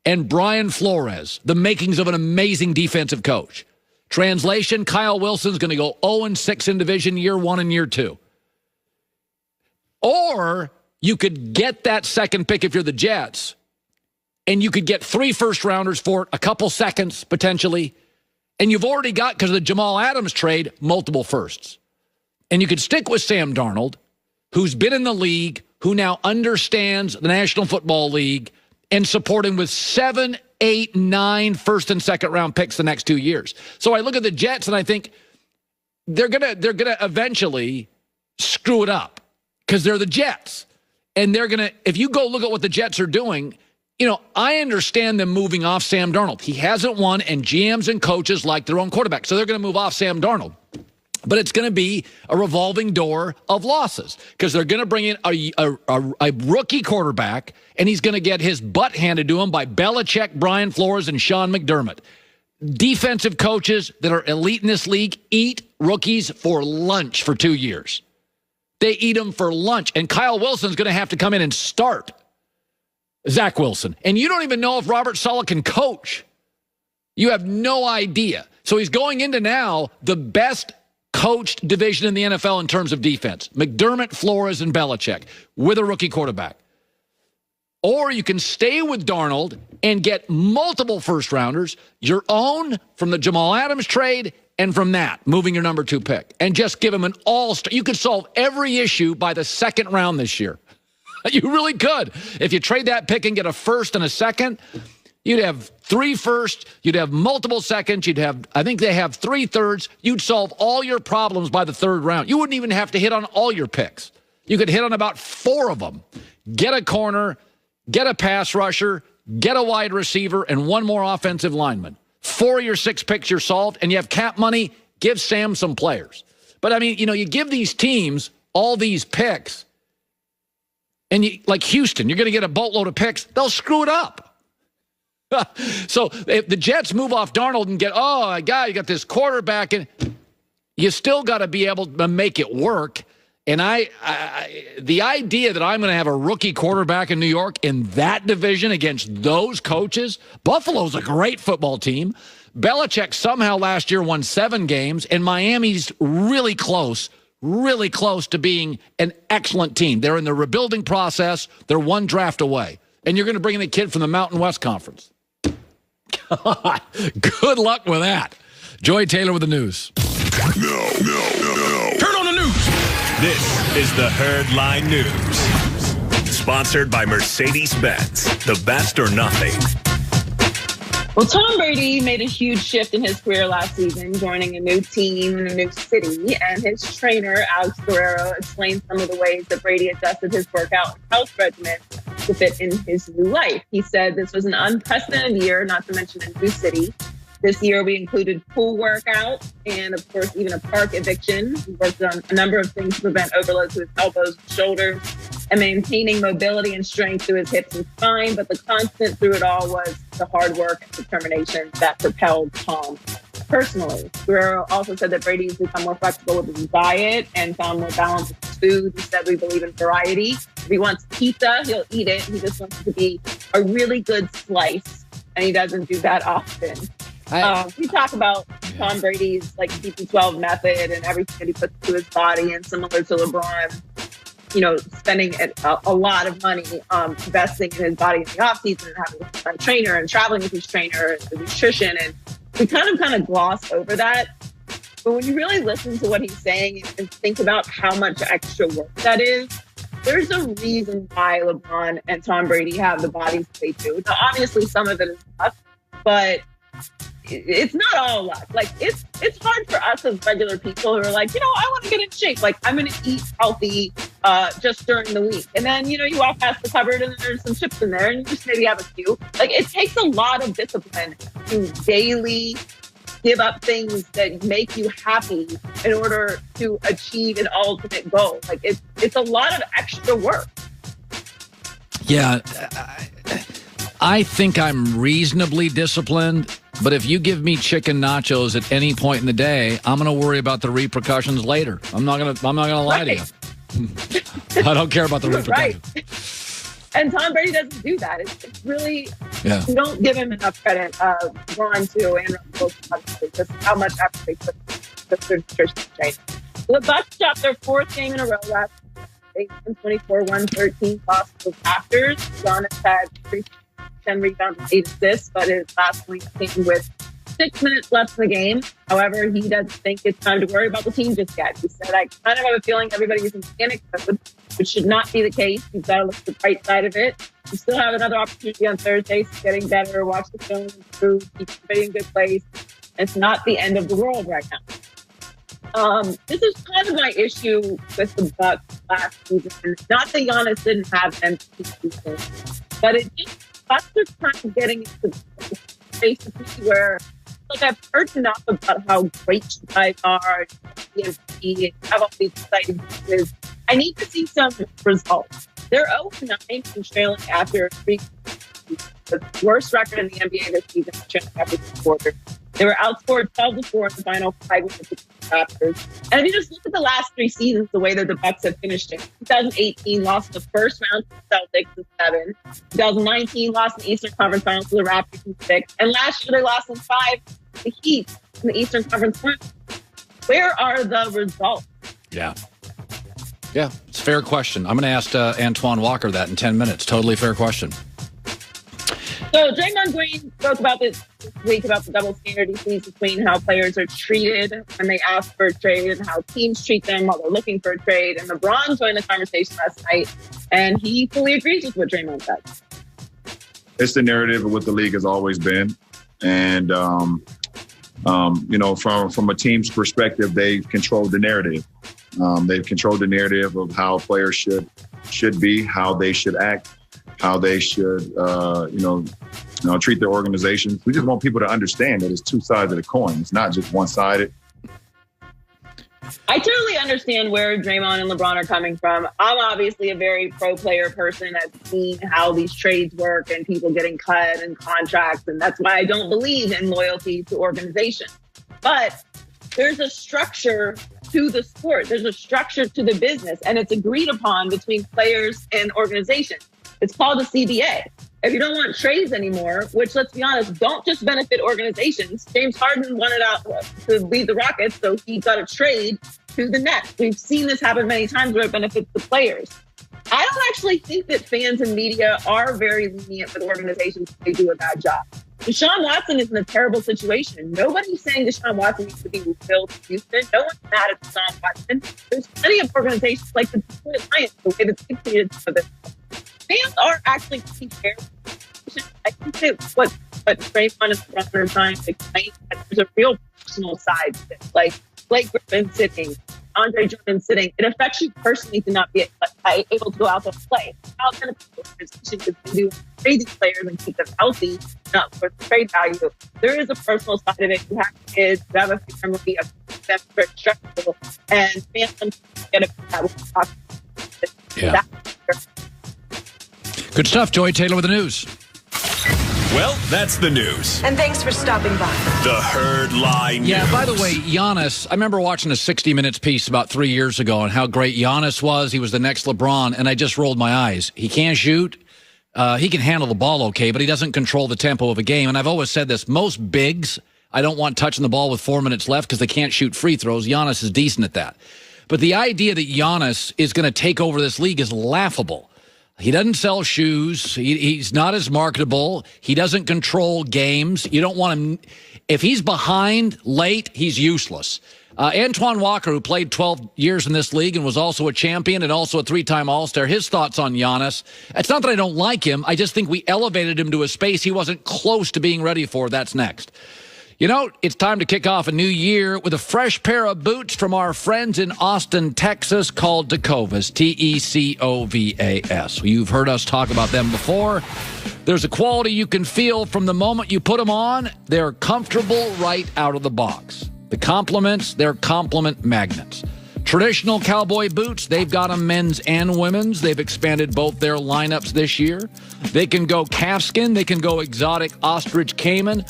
and Brian Flores, the makings of an amazing defensive coach. Translation, Kyle Wilson's going to go 0-6 in division year 1 and year 2. Or you could get that second pick if you're the Jets, and you could get 3 first-rounders for it, a couple seconds potentially, and you've already got, because of the Jamal Adams trade, multiple firsts. And you could stick with Sam Darnold, who's been in the league, who now understands the National Football League, and support him with 7, 8, 9 first and second round picks the next 2 years. So I look at the Jets and I think they're gonna eventually screw it up because they're the Jets. And they're gonna, if you go look at what the Jets are doing, I understand them moving off Sam Darnold. He hasn't won, and GMs and coaches like their own quarterback. So they're going to move off Sam Darnold. But it's going to be a revolving door of losses because they're going to bring in a rookie quarterback, and he's going to get his butt handed to him by Belichick, Brian Flores, and Sean McDermott. Defensive coaches that are elite in this league eat rookies for lunch for 2 years. They eat them for lunch, and Kyle Wilson's going to have to come in and start Zach Wilson. And you don't even know if Robert Saleh can coach. You have no idea. So he's going into now the best coached division in the NFL in terms of defense. McDermott, Flores, and Belichick with a rookie quarterback. Or you can stay with Darnold and get multiple first-rounders, your own from the Jamal Adams trade and from that, moving your number 2 pick. And just give him an all-star. You could solve every issue by the second round this year. You really could. If you trade that pick and get a first and a second, you'd have 3 firsts, you'd have multiple seconds, you'd have, I think they have 3 thirds. You'd solve all your problems by the 3rd round. You wouldn't even have to hit on all your picks. You could hit on about 4 of them. Get a corner, get a pass rusher, get a wide receiver, and 1 more offensive lineman. 4 of your 6 picks you're solved, and you have cap money, give Sam some players. But, I mean, you give these teams all these picks, and like Houston, you're going to get a boatload of picks. They'll screw it up. So if the Jets move off Darnold and get, you got this quarterback, and you still got to be able to make it work. And the idea that I'm going to have a rookie quarterback in New York in that division against those coaches, Buffalo's a great football team. Belichick somehow last year won 7 games, and Miami's really close to being an excellent team. They're in the rebuilding process. They're 1 draft away. And you're going to bring in the kid from the Mountain West Conference. God, good luck with that. Joy Taylor with the news. No. Turn on the news. This is the Herdline News. Sponsored by Mercedes-Benz. The best or nothing. Well, Tom Brady made a huge shift in his career last season, joining a new team in a new city. And his trainer, Alex Guerrero, explained some of the ways that Brady adjusted his workout and health regimen to fit in his new life. He said this was an unprecedented year, not to mention a new city. This year, we included pool workout and, of course, even a park eviction. We worked on a number of things to prevent overload to his elbows and shoulders and maintaining mobility and strength through his hips and spine. But the constant through it all was the hard work and determination that propelled Tom personally. Guerrero also said that Brady's become more flexible with his diet and found more balance with his food. He said we believe in variety. If he wants pizza, he'll eat it. He just wants it to be a really good slice, and he doesn't do that often. We talk about Tom Brady's CP12 method and everything that he puts to his body, and similar to LeBron, spending a lot of money investing in his body in the offseason and having a trainer and traveling with his trainer and the nutrition. And we kind of gloss over that. But when you really listen to what he's saying and think about how much extra work that is, there's a reason why LeBron and Tom Brady have the bodies they do. Now, obviously, some of it is luck, but it's not all luck. It's hard for us as regular people who are like, I want to get in shape. I'm going to eat healthy just during the week. And then, you walk past the cupboard and there's some chips in there and you just maybe have a few. It takes a lot of discipline to daily give up things that make you happy in order to achieve an ultimate goal. It's a lot of extra work. Yeah, I think I'm reasonably disciplined, but if you give me chicken nachos at any point in the day, I'm going to worry about the repercussions later. I'm not going to lie to you. I don't care about the repercussions. Right. And Tom Brady doesn't do that. It's really, Yeah. you don't give him enough credit. Ron, too, and Russell, obviously, just how much effort they put into the nutrition training. The Bucs dropped their 4th game in a row last week. 24-113 loss to the Raptors. Giannis had 10 rebounds and 8 assists, but his last week came with 6 minutes left in the game. However, he doesn't think it's time to worry about the team just yet. He said, I kind of have a feeling everybody's in panic mode, which should not be the case. You've got to look at the bright side of it. You still have another opportunity on Thursday. So getting better, watch the film, improve, keep everybody in a good place. It's not the end of the world right now. This is kind of my issue with the Bucs last season. Not that Giannis didn't have MVP season, but it just Bucs are kind of getting into the basically where, like, I've heard enough about how great you guys are, the MVP, and have all these exciting pieces. I need to see some results. They're 0-9 and trailing after 3 the worst record in the NBA this season, trailing after 3 quarters. They were outscored 12-4 in the final 5 with the Raptors. And if you just look at the last 3 seasons, the way that the Bucs have finished it, 2018 lost the first round to the Celtics in 7. 2019 lost in the Eastern Conference Finals to the Raptors in 6. And last year they lost in 5 to the Heat in the Eastern Conference Finals. Where are the results? Yeah. Yeah, it's a fair question. I'm going to ask Antoine Walker that in 10 minutes. Totally fair question. So Draymond Green spoke about this week about the double standard he sees between how players are treated when they ask for a trade and how teams treat them while they're looking for a trade. And LeBron joined the conversation last night, and he fully agrees with what Draymond said. It's the narrative of what the league has always been. And, you know, from a team's perspective, they've controlled the narrative. They've controlled the narrative of how players should be, how they should act, how they should, treat their organizations. We just want people to understand that it's 2 sides of the coin. It's not just one-sided. I totally understand where Draymond and LeBron are coming from. I'm obviously a very pro-player person. I've seen how these trades work and people getting cut and contracts, and that's why I don't believe in loyalty to organizations. But there's a structure to the sport. There's a structure to the business, and it's agreed upon between players and organizations. It's called the CBA. If you don't want trades anymore, which, let's be honest, don't just benefit organizations. James Harden wanted out to leave the Rockets, so he got a trade to the Nets. We've seen this happen many times where it benefits the players. I don't actually think that fans and media are very lenient with organizations if they do a bad job. Deshaun Watson is in a terrible situation. Nobody's saying Deshaun Watson needs to be rebuilt in Houston. No one's mad at Deshaun Watson. There's plenty of organizations like the Detroit Lions, the way that they treated some of this. Fans are actually pretty fair. I think that what Draymond is trying to explain, that there's a real personal side to this. Like Blake Griffin sitting, Andre Drummond sitting. It affects you personally to not be able to go out there and play. How can a organization can do trade these players and keep them healthy, not for trade value? There is a personal side of it. You have kids, you have a family, that's very stressful, and fans sometimes get it. Yeah. Good stuff, Joy Taylor with the news. Well, that's the news. And thanks for stopping by. The Herd Line News. Yeah, by the way, Giannis, I remember watching a 60 Minutes piece about 3 years ago on how great Giannis was. He was the next LeBron, and I just rolled my eyes. He can't shoot. He can handle the ball okay, but he doesn't control the tempo of a game. And I've always said this. Most bigs, I don't want touching the ball with 4 minutes left because they can't shoot free throws. Giannis is decent at that. But the idea that Giannis is going to take over this league is laughable. He doesn't sell shoes. He's not as marketable. He doesn't control games. You don't want him. If he's behind late, he's useless. Antoine Walker, who played 12 years in this league and was also a champion and also a 3-time All-Star, his thoughts on Giannis. It's not that I don't like him. I just think we elevated him to a space he wasn't close to being ready for. That's next. You know, it's time to kick off a new year with a fresh pair of boots from our friends in Austin, Texas, called Tecovas, Tecovas. You've heard us talk about them before. There's a quality you can feel from the moment you put them on. They're comfortable right out of the box. The compliments, they're compliment magnets. Traditional cowboy boots, they've got them men's and women's. They've expanded both their lineups this year. They can go calfskin, they can go exotic ostrich cayman,